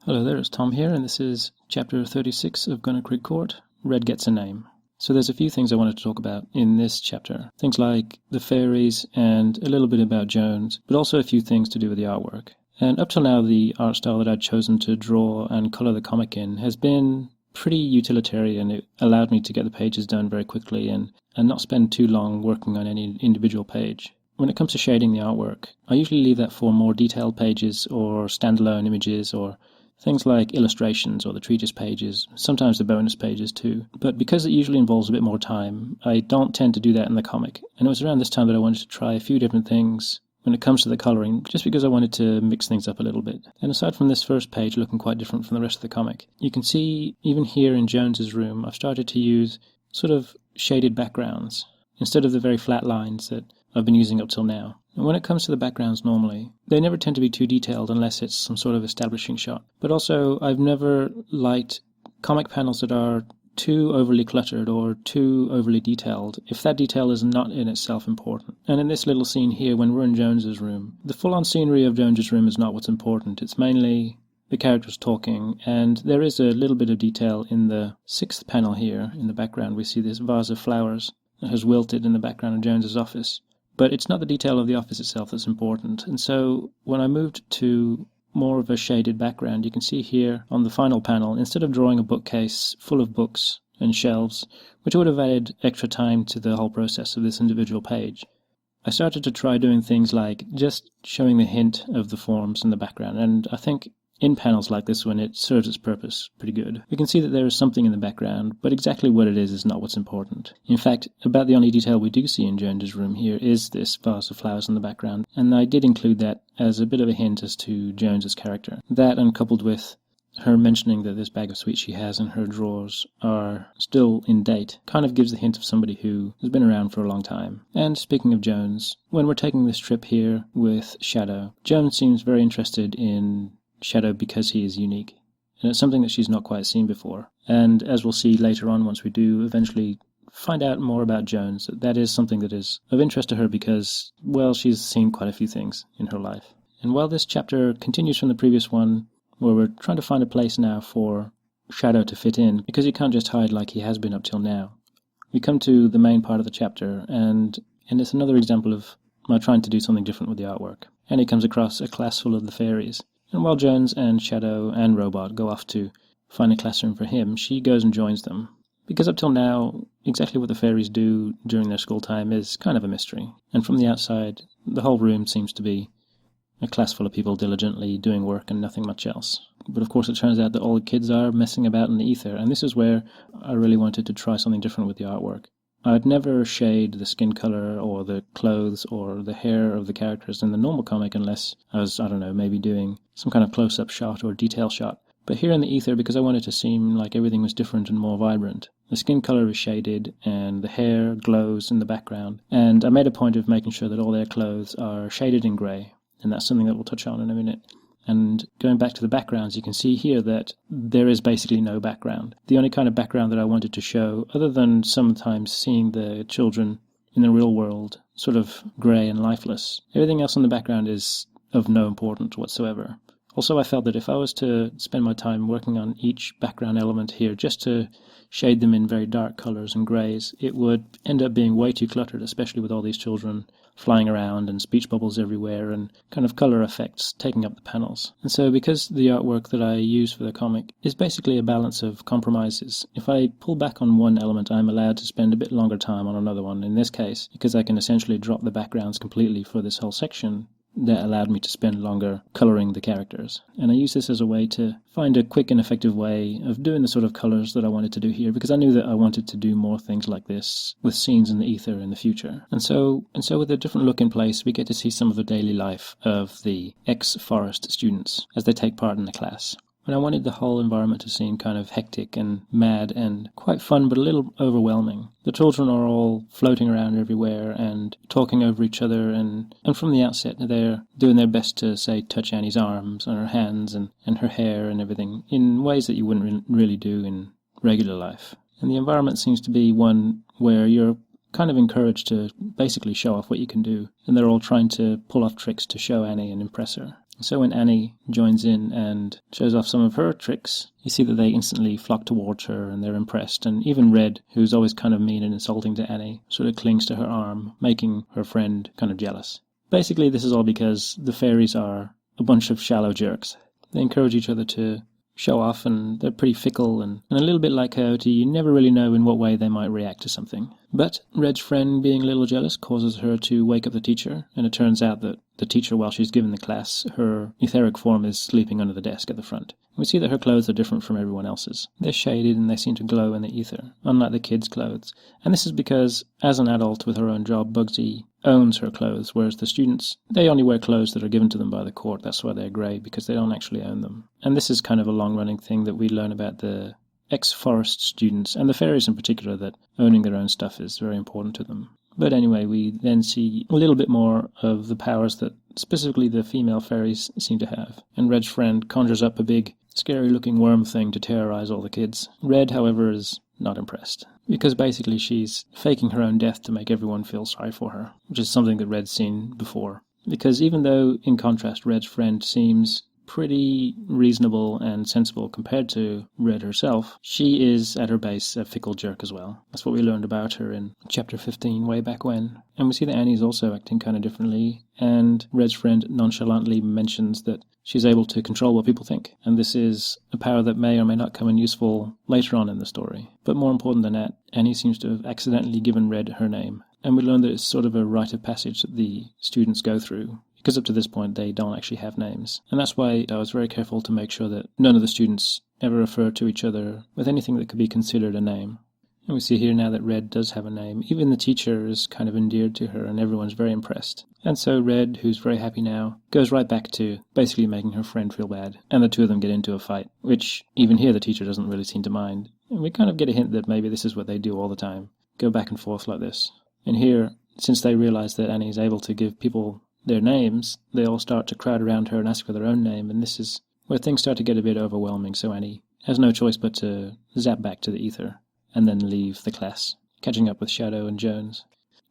Hello there, it's Tom here, and this is chapter 36 of Gunnerkrigg Court, Red Gets a Name. So there's a few things I wanted to talk about in this chapter. Things like the fairies and a little bit about Jones, but also a few things to do with the artwork. And up till now, the art style that I'd chosen to draw and colour the comic in has been pretty utilitarian. It allowed me to get the pages done very quickly and not spend too long working on any individual page. When it comes to shading the artwork, I usually leave that for more detailed pages or standalone images or things like illustrations or the treatise pages, sometimes the bonus pages too. But because it usually involves a bit more time, I don't tend to do that in the comic. And it was around this time that I wanted to try a few different things when it comes to the colouring, just because I wanted to mix things up a little bit. And aside from this first page looking quite different from the rest of the comic, you can see even here in Jones's room, I've started to use sort of shaded backgrounds instead of the very flat lines that I've been using up till now. And when it comes to the backgrounds normally, they never tend to be too detailed unless it's some sort of establishing shot. But also, I've never liked comic panels that are too overly cluttered or too overly detailed if that detail is not in itself important. And in this little scene here, when we're in Jones's room, the full-on scenery of Jones's room is not what's important. It's mainly the characters talking, and there is a little bit of detail in the 6th panel here. In the background, we see this vase of flowers that has wilted in the background of Jones's office. But it's not the detail of the office itself that's important. And so when I moved to more of a shaded background, you can see here on the final panel, instead of drawing a bookcase full of books and shelves, which would have added extra time to the whole process of this individual page, I started to try doing things like just showing the hint of the forms in the background. And I think in panels like this one, it serves its purpose pretty good. We can see that there is something in the background, but exactly what it is not what's important. In fact, about the only detail we do see in Jones's room here is this vase of flowers in the background, and I did include that as a bit of a hint as to Jones's character. That, and coupled with her mentioning that this bag of sweets she has in her drawers are still in date, kind of gives the hint of somebody who has been around for a long time. And speaking of Jones, when we're taking this trip here with Shadow, Jones seems very interested in Shadow because he is unique, and it's something that she's not quite seen before. And as we'll see later on, once we do eventually find out more about Jones, that is something that is of interest to her because, well, she's seen quite a few things in her life. And while this chapter continues from the previous one, where we're trying to find a place now for Shadow to fit in, because he can't just hide like he has been up till now, we come to the main part of the chapter, and it's another example of my trying to do something different with the artwork. And he comes across a class full of the fairies. And while Jones and Shadow and Robot go off to find a classroom for him, she goes and joins them. Because up till now, exactly what the fairies do during their school time is kind of a mystery. And from the outside, the whole room seems to be a class full of people diligently doing work and nothing much else. But of course it turns out that all the kids are messing about in the ether, and this is where I really wanted to try something different with the artwork. I'd never shade the skin color or the clothes or the hair of the characters in the normal comic unless I was, maybe doing some kind of close-up shot or detail shot. But here in the ether, because I wanted to seem like everything was different and more vibrant, the skin color is shaded and the hair glows in the background. And I made a point of making sure that all their clothes are shaded in grey, and that's something that we'll touch on in a minute. And going back to the backgrounds, you can see here that there is basically no background. The only kind of background that I wanted to show, other than sometimes seeing the children in the real world sort of grey and lifeless, everything else in the background is of no importance whatsoever. Also, I felt that if I was to spend my time working on each background element here just to shade them in very dark colours and greys, it would end up being way too cluttered, especially with all these children flying around and speech bubbles everywhere and kind of colour effects taking up the panels. And so because the artwork that I use for the comic is basically a balance of compromises, if I pull back on one element, I'm allowed to spend a bit longer time on another one. In this case, because I can essentially drop the backgrounds completely for this whole section, that allowed me to spend longer colouring the characters. And I use this as a way to find a quick and effective way of doing the sort of colours that I wanted to do here, because I knew that I wanted to do more things like this with scenes in the ether in the future. And so with a different look in place, we get to see some of the daily life of the ex-Forest students as they take part in the class. And I wanted the whole environment to seem kind of hectic and mad and quite fun, but a little overwhelming. The children are all floating around everywhere and talking over each other, and from the outset they're doing their best to, say, touch Annie's arms and her hands and her hair and everything in ways that you wouldn't really do in regular life. And the environment seems to be one where you're kind of encouraged to basically show off what you can do, and they're all trying to pull off tricks to show Annie and impress her. So when Annie joins in and shows off some of her tricks, you see that they instantly flock towards her and they're impressed. And even Red, who's always kind of mean and insulting to Annie, sort of clings to her arm, making her friend kind of jealous. Basically, this is all because the fairies are a bunch of shallow jerks. They encourage each other to show off, and they're pretty fickle, and a little bit like Coyote, you never really know in what way they might react to something. But Red's friend being a little jealous causes her to wake up the teacher, and it turns out that the teacher, while she's given the class, her etheric form is sleeping under the desk at the front. We see that her clothes are different from everyone else's. They're shaded and they seem to glow in the ether, unlike the kids' clothes. And this is because, as an adult with her own job, Bugsy owns her clothes, whereas the students, they only wear clothes that are given to them by the court. That's why they're grey, because they don't actually own them. And this is kind of a long-running thing that we learn about the ex-forest students, and the fairies in particular, that owning their own stuff is very important to them. But anyway, we then see a little bit more of the powers that specifically the female fairies seem to have. And Red's friend conjures up a big, scary-looking worm thing to terrorize all the kids. Red, however, is not impressed, because basically she's faking her own death to make everyone feel sorry for her, which is something that Red's seen before. Because even though, in contrast, Red's friend seems pretty reasonable and sensible compared to Red herself, she is at her base a fickle jerk as well. That's what we learned about her in chapter 15 way back when. And we see that Annie's also acting kind of differently, and Red's friend nonchalantly mentions that she's able to control what people think, and this is a power that may or may not come in useful later on in the story. But more important than that, Annie seems to have accidentally given Red her name, and we learn that it's sort of a rite of passage that the students go through, because up to this point they don't actually have names. And that's why I was very careful to make sure that none of the students ever refer to each other with anything that could be considered a name. And we see here now that Red does have a name. Even the teacher is kind of endeared to her, and everyone's very impressed. And so Red, who's very happy now, goes right back to basically making her friend feel bad. And the two of them get into a fight, which even here the teacher doesn't really seem to mind. And we kind of get a hint that maybe this is what they do all the time, go back and forth like this. And here, since they realize that Annie's able to give people their names, they all start to crowd around her and ask for their own name, and this is where things start to get a bit overwhelming, so Annie has no choice but to zap back to the ether, and then leave the class, catching up with Shadow and Jones.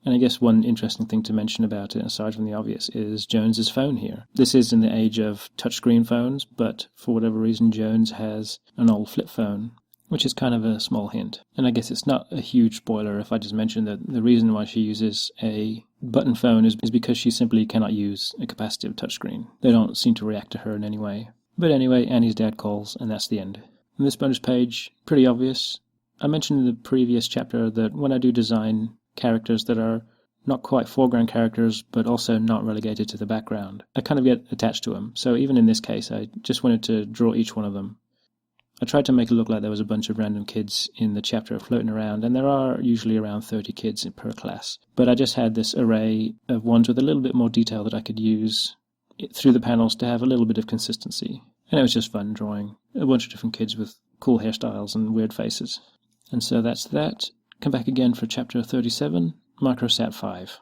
And I guess one interesting thing to mention about it, aside from the obvious, is Jones's phone here. This is in the age of touchscreen phones, but for whatever reason Jones has an old flip phone, which is kind of a small hint. And I guess it's not a huge spoiler if I just mention that the reason why she uses a button phone is because she simply cannot use a capacitive touchscreen. They don't seem to react to her in any way. But anyway, Annie's dad calls, and that's the end. And this bonus page, pretty obvious. I mentioned in the previous chapter that when I do design characters that are not quite foreground characters, but also not relegated to the background, I kind of get attached to them. So even in this case, I just wanted to draw each one of them. I tried to make it look like there was a bunch of random kids in the chapter floating around, and there are usually around 30 kids per class. But I just had this array of ones with a little bit more detail that I could use through the panels to have a little bit of consistency. And it was just fun drawing a bunch of different kids with cool hairstyles and weird faces. And so that's that. Come back again for chapter 37, Microsat 5.